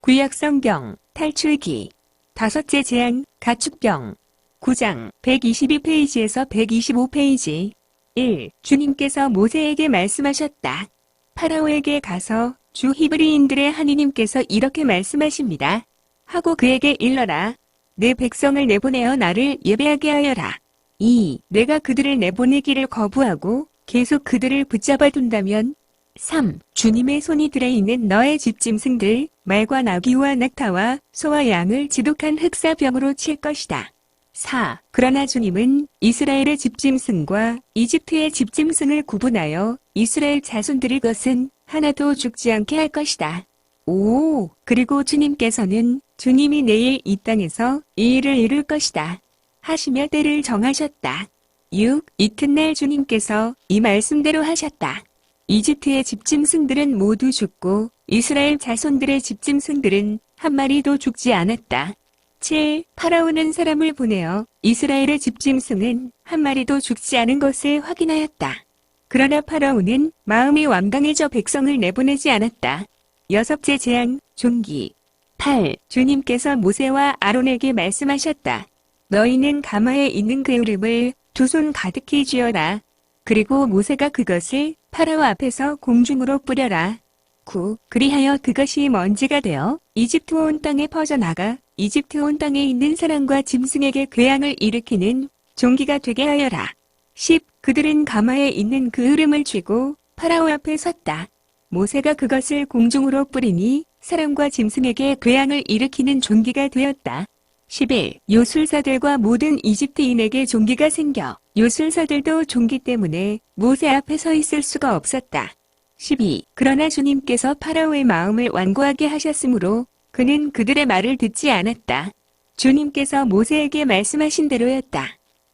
구약성경 탈출기 다섯째 재앙 가축병 9장 122페이지에서 125페이지 1. 주님께서 모세에게 말씀하셨다. 파라오에게 가서 주 히브리인들의 하느님께서 이렇게 말씀하십니다. 하고 그에게 일러라. 내 백성을 내보내어 나를 예배하게 하여라. 2. 내가 그들을 내보내기를 거부하고 계속 그들을 붙잡아 둔다면 3. 주님의 손이 들어있는 너의 집짐승들, 말과 나귀와 낙타와 소와 양을 지독한 흑사병으로 칠 것이다. 4. 그러나 주님은 이스라엘의 집짐승과 이집트의 집짐승을 구분하여 이스라엘 자손들의 것은 하나도 죽지 않게 할 것이다. 5. 그리고 주님께서는 주님이 내일 이 땅에서 이 일을 이룰 것이다. 하시며 때를 정하셨다. 6. 이튿날 주님께서 이 말씀대로 하셨다. 이집트의 집짐승들은 모두 죽고 이스라엘 자손들의 집짐승들은 한 마리도 죽지 않았다. 7. 파라오는 사람을 보내어 이스라엘의 집짐승은 한 마리도 죽지 않은 것을 확인하였다. 그러나 파라오는 마음이 완강해져 백성을 내보내지 않았다. 여섯째 재앙, 종기 8. 주님께서 모세와 아론에게 말씀하셨다. 너희는 가마에 있는 그울음을 두 손 가득히 쥐어라. 그리고 모세가 그것을 파라오 앞에서 공중으로 뿌려라. 9. 그리하여 그것이 먼지가 되어 이집트 온 땅에 퍼져나가 이집트 온 땅에 있는 사람과 짐승에게 괴양을 일으키는 종기가 되게 하여라. 10. 그들은 가마에 있는 그 흐름을 쥐고 파라오 앞에 섰다. 모세가 그것을 공중으로 뿌리니 사람과 짐승에게 괴양을 일으키는 종기가 되었다. 11. 요술사들과 모든 이집트인에게 종기가 생겨 요술사들도 종기 때문에 모세 앞에 서 있을 수가 없었다. 12. 그러나 주님께서 파라오의 마음을 완고하게 하셨으므로 그는 그들의 말을 듣지 않았다. 주님께서 모세에게 말씀하신 대로였다.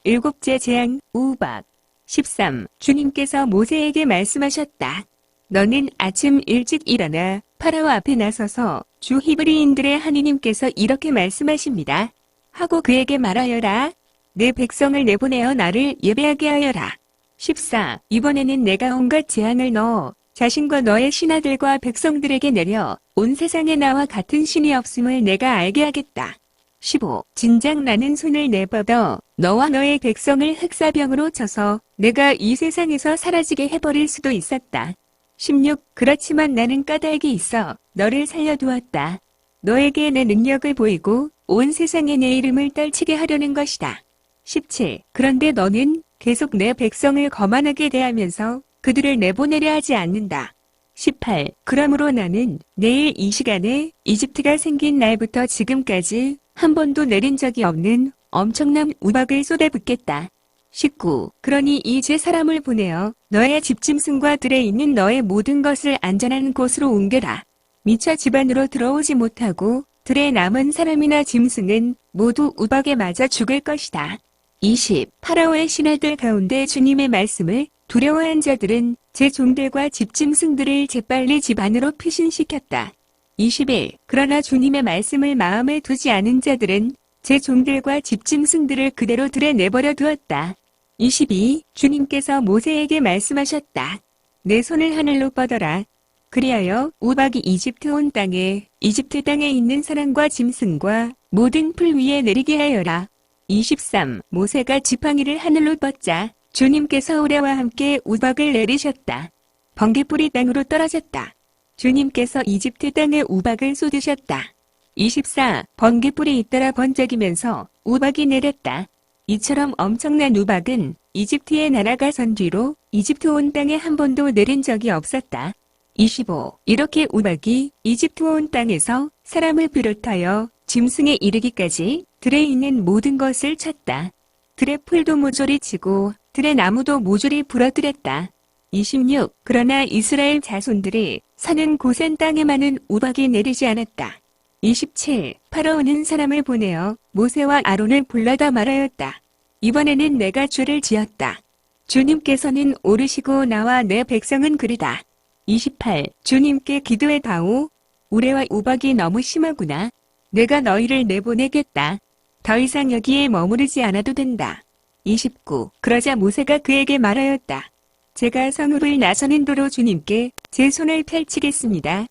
일곱째 재앙, 우박 13. 주님께서 모세에게 말씀하셨다. 너는 아침 일찍 일어나 파라오 앞에 나서서 주 히브리인들의 하느님께서 이렇게 말씀하십니다. 하고 그에게 말하여라. 내 백성을 내보내어 나를 예배하게 하여라. 14. 이번에는 내가 온갖 재앙을 넣어 자신과 너의 신하들과 백성들에게 내려 온 세상에 나와 같은 신이 없음을 내가 알게 하겠다. 15. 진작 나는 손을 내뻗어 너와 너의 백성을 흑사병으로 쳐서 내가 이 세상에서 사라지게 해버릴 수도 있었다. 16. 그렇지만 나는 까닭이 있어 너를 살려두었다. 너에게 내 능력을 보이고 온 세상에 내 이름을 떨치게 하려는 것이다. 17. 그런데 너는 계속 내 백성을 거만하게 대하면서 그들을 내보내려 하지 않는다. 18. 그러므로 나는 내일 이 시간에 이집트가 생긴 날부터 지금까지 한 번도 내린 적이 없는 엄청난 우박을 쏟아붓겠다. 19. 그러니 이제 사람을 보내어 너의 집짐승과 들에 있는 너의 모든 것을 안전한 곳으로 옮겨라. 미처 집 안으로 들어오지 못하고 들에 남은 사람이나 짐승은 모두 우박에 맞아 죽을 것이다. 20. 파라오의 신하들 가운데 주님의 말씀을 두려워한 자들은 제 종들과 집짐승들을 재빨리 집 안으로 피신시켰다. 21. 그러나 주님의 말씀을 마음에 두지 않은 자들은 제 종들과 집짐승들을 그대로 들에 내버려 두었다. 22. 주님께서 모세에게 말씀하셨다. 내 손을 하늘로 뻗어라. 그리하여 우박이 이집트 온 땅에 이집트 땅에 있는 사람과 짐승과 모든 풀 위에 내리게 하여라. 23. 모세가 지팡이를 하늘로 뻗자 주님께서 우레와 함께 우박을 내리셨다. 번개불이 땅으로 떨어졌다. 주님께서 이집트 땅에 우박을 쏟으셨다. 24. 번개불이 잇따라 번쩍이면서 우박이 내렸다. 이처럼 엄청난 우박은 이집트의 나라가 선 뒤로 이집트 온 땅에 한 번도 내린 적이 없었다. 25. 이렇게 우박이 이집트 온 땅에서 사람을 비롯하여 짐승에 이르기까지 들에 있는 모든 것을 쳤다. 들의 풀도 모조리 치고 들의 나무도 모조리 부러뜨렸다. 26. 그러나 이스라엘 자손들이 사는 고센 땅에만은 우박이 내리지 않았다. 27. 파라오는 사람을 보내어 모세와 아론을 불러다 말하였다. 이번에는 내가 죄를 지었다. 주님께서는 오르시고 나와 내 백성은 그르다. 28. 주님께 기도해다오. 우레와 우박이 너무 심하구나. 내가 너희를 내보내겠다. 더 이상 여기에 머무르지 않아도 된다. 29. 그러자 모세가 그에게 말하였다. 제가 성읍을 나서는 도로 주님께 제 손을 펼치겠습니다.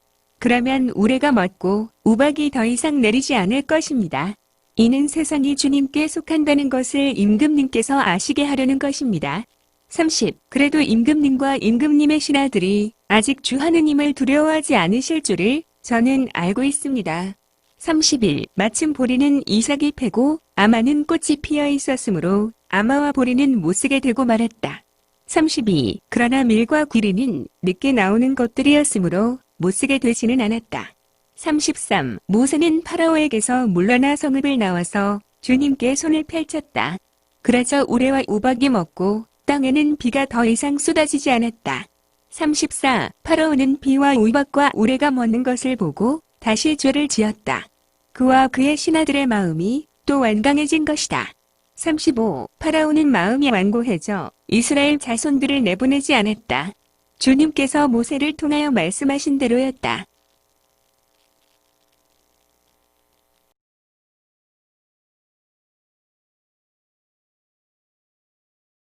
그러면 우레가 멎고 우박이 더 이상 내리지 않을 것입니다. 이는 세상이 주님께 속한다는 것을 임금님께서 아시게 하려는 것입니다. 30. 그래도 임금님과 임금님의 신하들이 아직 주 하느님을 두려워하지 않으실 줄을 저는 알고 있습니다. 31. 마침 보리는 이삭이 패고 아마는 꽃이 피어 있었으므로 아마와 보리는 못쓰게 되고 말았다. 32. 그러나 밀과 귀리는 늦게 나오는 것들이었으므로 못쓰게 되지는 않았다. 33. 모세는 파라오에게서 물러나 성읍을 나와서 주님께 손을 펼쳤다. 그래서 우레와 우박이 멎고 땅에는 비가 더 이상 쏟아지지 않았다. 34. 파라오는 비와 우박과 우레가 멎는 것을 보고 다시 죄를 지었다. 그와 그의 신하들의 마음이 또 완강해진 것이다. 35. 파라오는 마음이 완고해져 이스라엘 자손들을 내보내지 않았다. 주님께서 모세를 통하여 말씀하신 대로였다.